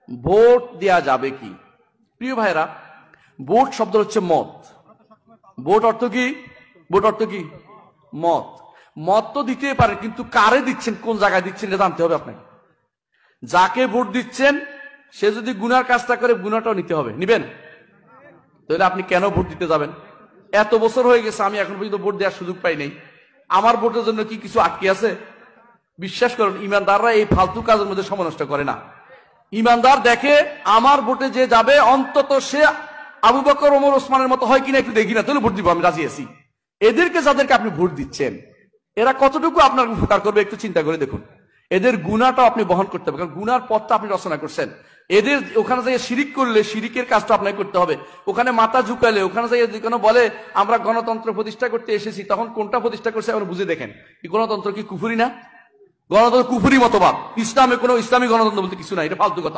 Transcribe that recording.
Vote দেয়া যাবে কি? প্রিয় ভাইরা, ভোট শব্দ হচ্ছে মত। ভোট অর্থ কি? ভোট অর্থ কি? মত। মত তো দিতে পারে, কিন্তু কারে দিচ্ছেন, কোন জায়গায় দিচ্ছেন এটা জানতে হবে আপনাকে। যাকে ভোট দিচ্ছেন সে যদি গুনার কাজটা করে, গুনাটাও নিতে হবে। নিবেন? তাহলে আপনি কেন ভোট দিতে যাবেন? এত বছর হয়ে গেছে, আমি এখন পর্যন্ত ভোট দেওয়ার সুযোগ পাই নাই। আমার ভোটের জন্য কি কিছু আটকে আছে? বিশ্বাস করুন, ইমানদাররা এই ফালতু কাজের মধ্যে সময় নষ্ট করে না। ইমানদার দেখে আমার ভোটে যে যাবে অন্তত সে আবু বকর, ওমর, ওসমানের মতো হয় কিনা একটু দেখি না, তাহলে ভোট দিব, আমি রাজি আছি। এদেরকে যাদেরকে আপনি ভোট দিচ্ছেন এরা কতটুকু আপনার উপকার করবে একটু চিন্তা করে দেখুন। এদের গুনাটাও আপনি বহন করতে হবে, কারণ গুনার পথটা আপনি রচনা করছেন। এদের ওখানে যাই শিরিক করলে শিরিকের কাজটা আপনাকে করতে হবে। ওখানে মাথা ঝুঁকালে, ওখানে যাই কোনো বলে আমরা গণতন্ত্র প্রতিষ্ঠা করতে এসেছি, তখন কোনটা প্রতিষ্ঠা করছে এখন বুঝে দেখেন। কি গণতন্ত্র কি কুফুরি না? গণতন্ত্র কুফুরি মতবাদ। ইসলামে কোনো ইসলামী গণতন্ত্র বলতে কিছু নাই, এটা ফালতু কথা।